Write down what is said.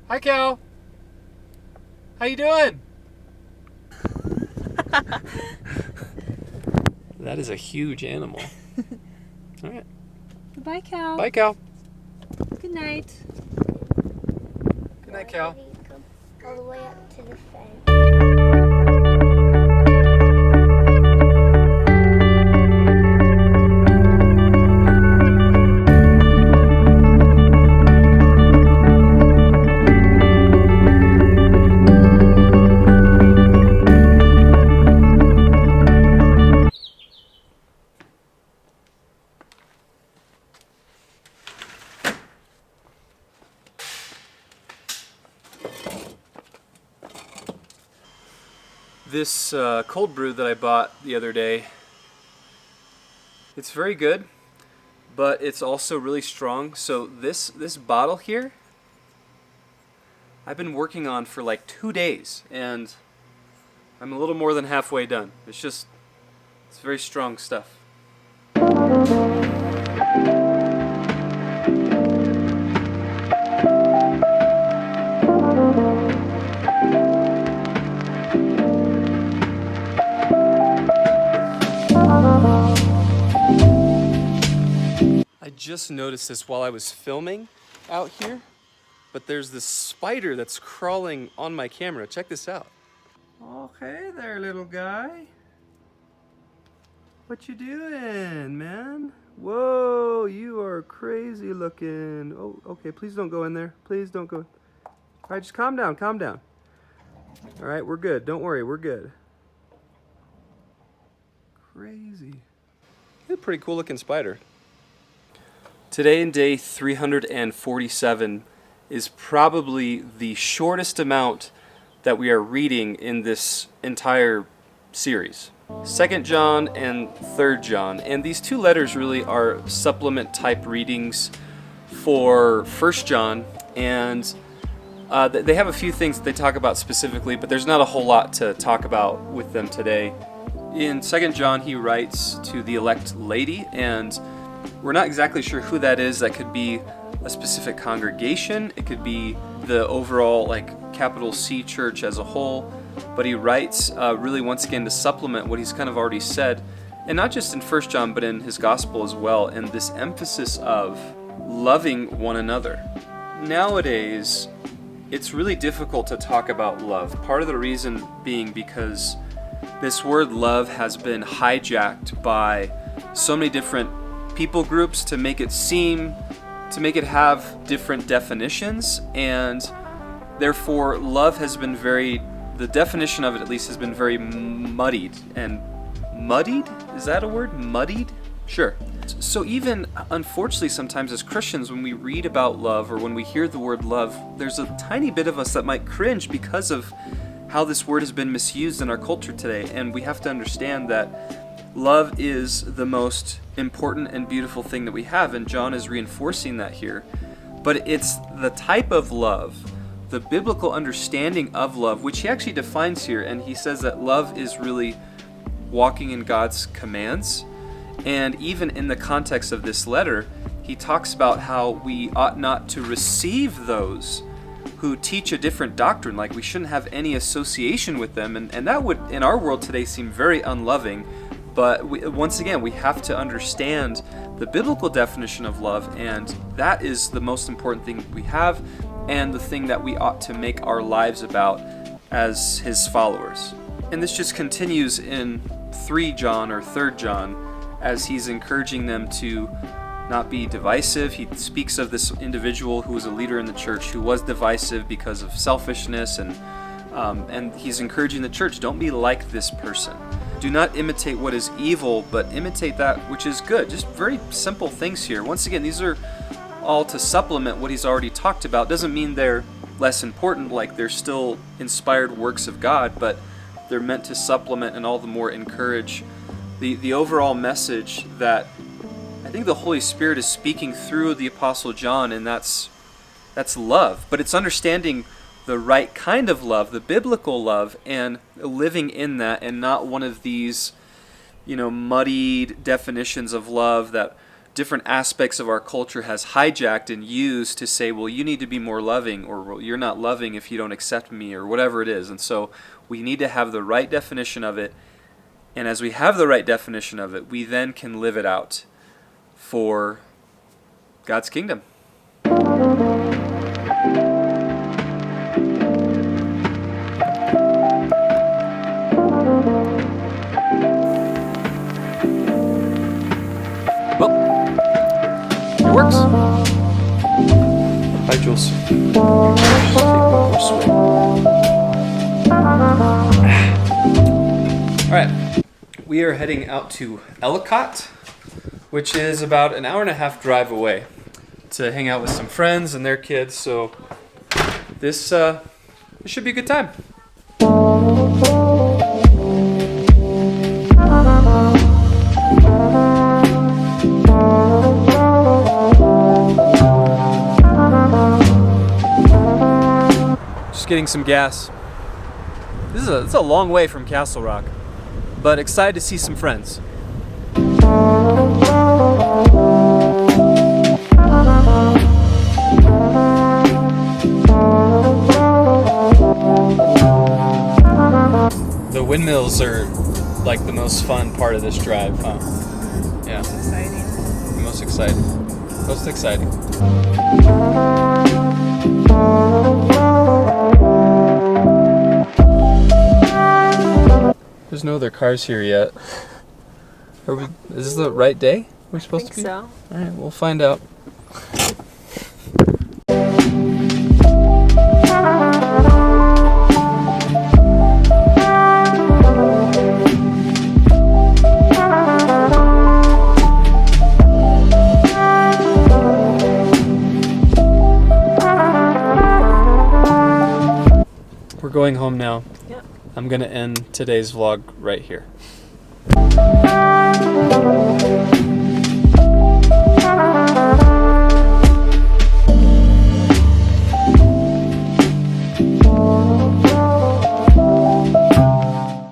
Hi, Cal. How you doing? That is a huge animal. All right. Bye, Cal. Bye, Cal. Good night. Good night, Cal. Why did he come all the way up to the fence? This cold brew that I bought the other day, it's very good, but it's also really strong. So this bottle here, I've been working on for like 2 days, and I'm a little more than halfway done. It's very strong stuff. I just noticed this while I was filming out here, but there's this spider that's crawling on my camera. Check this out. Oh, hey there, little guy. What you doing, man? Whoa, you are crazy looking. Oh, okay, please don't go in there. Please don't go. All right, just calm down, calm down. All right, we're good. Don't worry, we're good. Crazy. He's a pretty cool looking spider. Today in day 347 is probably the shortest amount that we are reading in this entire series. 2nd John and 3rd John, and these two letters really are supplement type readings for 1st John, and they have a few things that they talk about specifically, but there's not a whole lot to talk about with them today. In 2nd John, he writes to the elect lady, and we're not exactly sure who that is. That could be a specific congregation. It could be the overall, like, capital C church as a whole. But he writes really once again to supplement what he's kind of already said, and not just in 1 John, but in his gospel as well, and this emphasis of loving one another. Nowadays, it's really difficult to talk about love. Part of the reason being because this word love has been hijacked by so many different people groups to make it have different definitions, and therefore love has been the definition of it at least has been very muddied. Is that a word? Muddied? Sure. So even, unfortunately, sometimes as Christians, when we read about love or when we hear the word love, there's a tiny bit of us that might cringe because of how this word has been misused in our culture today. And we have to understand that love is the most important and beautiful thing that we have, and John is reinforcing that here. But it's the type of love, the biblical understanding of love, which he actually defines here, and he says that love is really walking in God's commands. And even in the context of this letter, he talks about how we ought not to receive those who teach a different doctrine, like we shouldn't have any association with them, and that would, in our world today, seem very unloving. But once again, we have to understand the biblical definition of love, and that is the most important thing we have, and the thing that we ought to make our lives about as his followers. And this just continues in 3 John or 3rd John, as he's encouraging them to not be divisive. He speaks of this individual who was a leader in the church who was divisive because of selfishness, and he's encouraging the church, don't be like this person. Do not imitate what is evil, but imitate that which is good. Just very simple things here. Once again, these are all to supplement what he's already talked about. Doesn't mean they're less important, like they're still inspired works of God, but they're meant to supplement and all the more encourage the overall message that I think the Holy Spirit is speaking through the Apostle John, and that's love. But it's understanding the right kind of love, the biblical love, and living in that, and not one of these, muddied definitions of love that different aspects of our culture has hijacked and used to say, well, you need to be more loving, or well, you're not loving if you don't accept me, or whatever it is. And so we need to have the right definition of it. And as we have the right definition of it, we then can live it out for God's kingdom. Well, it works. Hi, Jules. All right, we are heading out to Ellicott, which is about an hour and a half drive away, to hang out with some friends and their kids. So this should be a good time. Just getting some gas. It's a long way from Castle Rock, but excited to see some friends. The windmills are like the most fun part of this drive, huh? Yeah. Exciting. Most exciting. Most exciting. There's no other cars here yet. Is this the right day we're supposed to be? So. Alright, we'll find out. We're going home now. Yep. I'm going to end today's vlog right here.